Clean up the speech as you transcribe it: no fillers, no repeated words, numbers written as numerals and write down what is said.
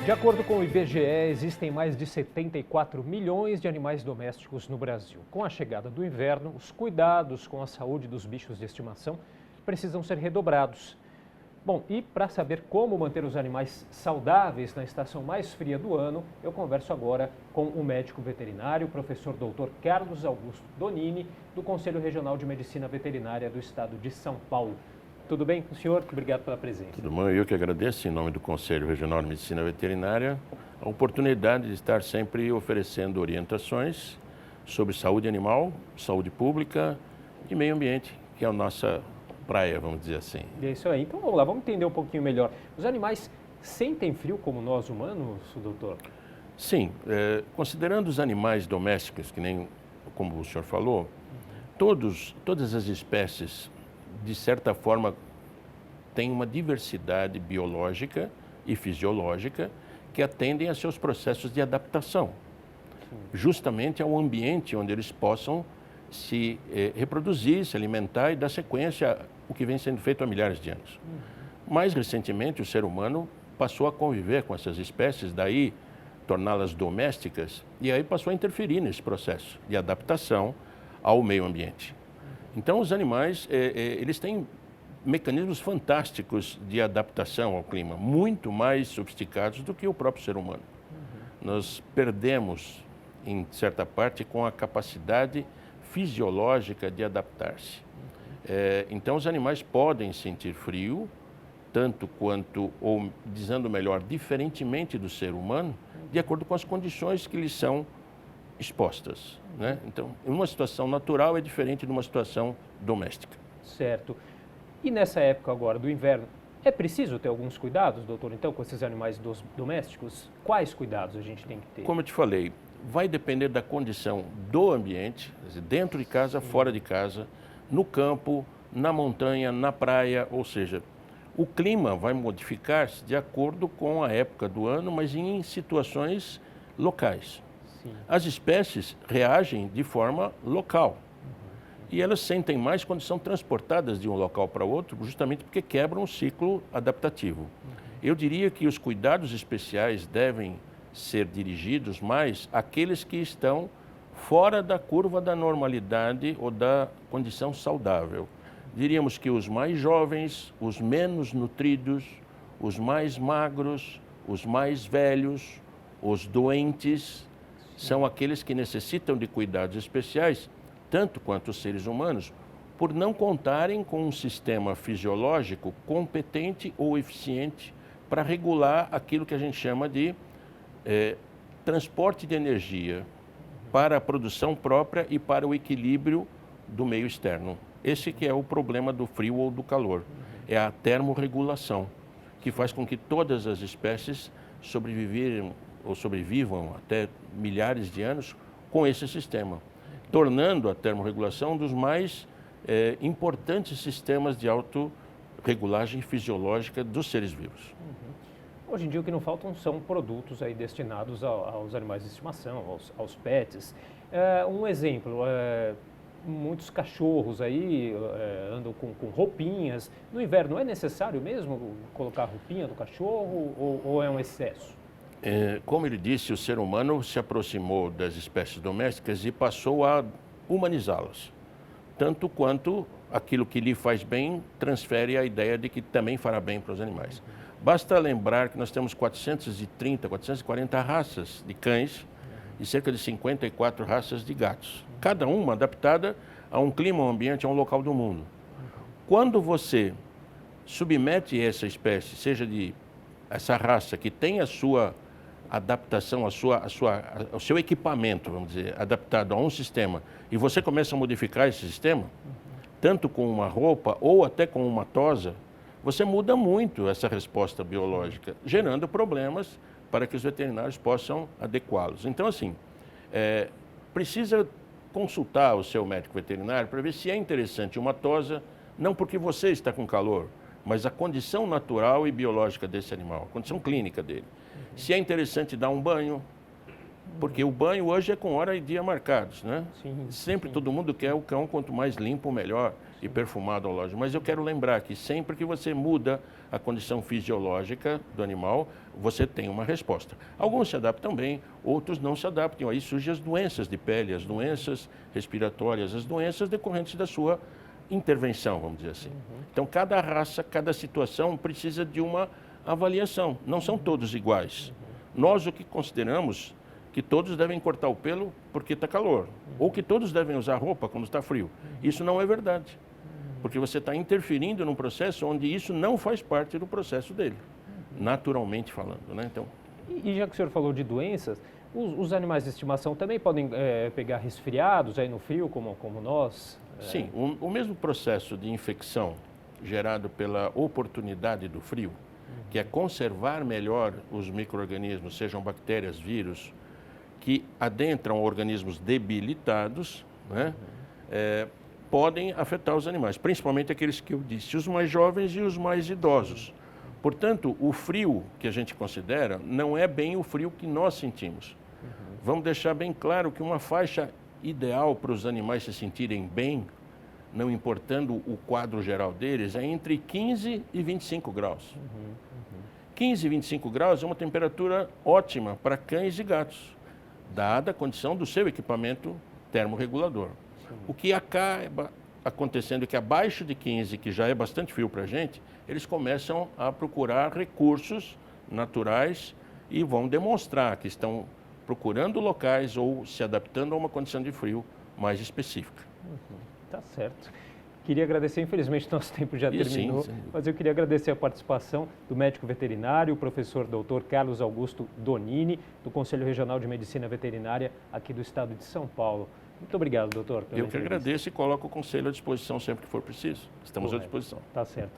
De acordo com o IBGE, existem mais de 74 milhões de animais domésticos no Brasil. Com a chegada do inverno, os cuidados com a saúde dos bichos de estimação precisam ser redobrados. Bom, e para saber como manter os animais saudáveis na estação mais fria do ano, eu converso agora com o médico veterinário, professor Dr. Carlos Augusto Donini, do Conselho Regional de Medicina Veterinária do Estado de São Paulo. Tudo bem com o senhor? Obrigado pela presença. Tudo bom, eu que agradeço, em nome do Conselho Regional de Medicina Veterinária, a oportunidade de estar sempre oferecendo orientações sobre saúde animal, saúde pública e meio ambiente, que é a nossa praia, vamos dizer assim. É isso aí. Então vamos lá, vamos entender um pouquinho melhor. Os animais sentem frio como nós humanos, doutor? Sim, considerando os animais domésticos, que nem como o senhor falou, todas as espécies, de certa forma, têm uma diversidade biológica e fisiológica que atendem a seus processos de adaptação, justamente ao ambiente onde eles possam se reproduzir, se alimentar e dar sequência ao que vem sendo feito há milhares de anos. Mais recentemente, o ser humano passou a conviver com essas espécies, daí torná-las domésticas, e aí passou a interferir nesse processo de adaptação ao meio ambiente. Então, os animais, eles têm mecanismos fantásticos de adaptação ao clima, muito mais sofisticados do que o próprio ser humano. Nós perdemos, em certa parte, com a capacidade fisiológica de adaptar-se. Então, os animais podem sentir frio, tanto quanto, ou dizendo melhor, diferentemente do ser humano, de acordo com as condições que lhes são expostas, né? Então, uma situação natural é diferente de uma situação doméstica. Certo. E nessa época agora do inverno, é preciso ter alguns cuidados, doutor, então, com esses animais domésticos? Quais cuidados a gente tem que ter? Como eu te falei, vai depender da condição do ambiente, quer dizer, dentro de casa, fora de casa, no campo, na montanha, na praia, ou seja, o clima vai modificar-se de acordo com a época do ano, mas em situações locais. As espécies reagem de forma local e elas sentem mais quando são transportadas de um local para outro, justamente porque quebram o ciclo adaptativo. Eu diria que os cuidados especiais devem ser dirigidos mais àqueles que estão fora da curva da normalidade ou da condição saudável. Diríamos que os mais jovens, os menos nutridos, os mais magros, os mais velhos, os doentes, são aqueles que necessitam de cuidados especiais, tanto quanto os seres humanos, por não contarem com um sistema fisiológico competente ou eficiente para regular aquilo que a gente chama de transporte de energia para a produção própria e para o equilíbrio do meio externo. Esse que é o problema do frio ou do calor, é a termorregulação, que faz com que todas as espécies sobrevivam até milhares de anos com esse sistema, tornando a termorregulação um dos mais importantes sistemas de autorregulagem fisiológica dos seres vivos. Hoje em dia o que não faltam são produtos aí destinados aos animais de estimação, aos pets. Um exemplo, muitos cachorros aí andam com roupinhas. No inverno é necessário mesmo colocar a roupinha do cachorro ou é um excesso? Como ele disse, o ser humano se aproximou das espécies domésticas e passou a humanizá-las. Tanto quanto aquilo que lhe faz bem transfere a ideia de que também fará bem para os animais. Basta lembrar que nós temos 430, 440 raças de cães e cerca de 54 raças de gatos. Cada uma adaptada a um clima, a um ambiente, a um local do mundo. Quando você submete essa espécie, seja de essa raça que tem a sua adaptação, o seu equipamento, vamos dizer, adaptado a um sistema, e você começa a modificar esse sistema, tanto com uma roupa ou até com uma tosa, você muda muito essa resposta biológica, gerando problemas para que os veterinários possam adequá-los. Então, assim, precisa consultar o seu médico veterinário para ver se é interessante uma tosa, não porque você está com calor, mas a condição natural e biológica desse animal, a condição clínica dele. Se é interessante dar um banho, porque o banho hoje é com hora e dia marcados, né? Sempre todo mundo quer o cão, quanto mais limpo, melhor, e perfumado ao lógico. Mas eu quero lembrar que sempre que você muda à condição fisiológica do animal, você tem uma resposta. Alguns se adaptam bem, outros não se adaptam. Aí surgem as doenças de pele, as doenças respiratórias, as doenças decorrentes da sua intervenção, vamos dizer assim. Então, cada raça, cada situação precisa de uma avaliação. Não são todos iguais. Nós o que consideramos que todos devem cortar o pelo porque está calor, ou que todos devem usar roupa quando está frio. Isso não é verdade, porque você está interferindo num processo onde isso não faz parte do processo dele, naturalmente falando, né? Então, E já que o senhor falou de doenças, os animais de estimação também podem pegar resfriados aí no frio, como nós? sim, o mesmo processo de infecção gerado pela oportunidade do frio, que é conservar melhor os micro-organismos, sejam bactérias, vírus, que adentram organismos debilitados, né, podem afetar os animais, principalmente aqueles que eu disse, os mais jovens e os mais idosos. Portanto, o frio que a gente considera não é bem o frio que nós sentimos. Vamos deixar bem claro que uma faixa ideal para os animais se sentirem bem, não importando o quadro geral deles, é entre 15 e 25 graus. 15 e 25 graus é uma temperatura ótima para cães e gatos, dada a condição do seu equipamento termorregulador. O que acaba acontecendo é que abaixo de 15, que já é bastante frio para a gente, eles começam a procurar recursos naturais e vão demonstrar que estão procurando locais ou se adaptando a uma condição de frio mais específica. Tá certo. Queria agradecer, infelizmente nosso tempo já terminou, sim. mas eu queria agradecer a participação do médico veterinário, o professor Dr. Carlos Augusto Donini, do Conselho Regional de Medicina Veterinária aqui do estado de São Paulo. Muito obrigado, doutor. Eu que agradeço e coloco o conselho à disposição sempre que for preciso. Estamos à disposição. Tá certo.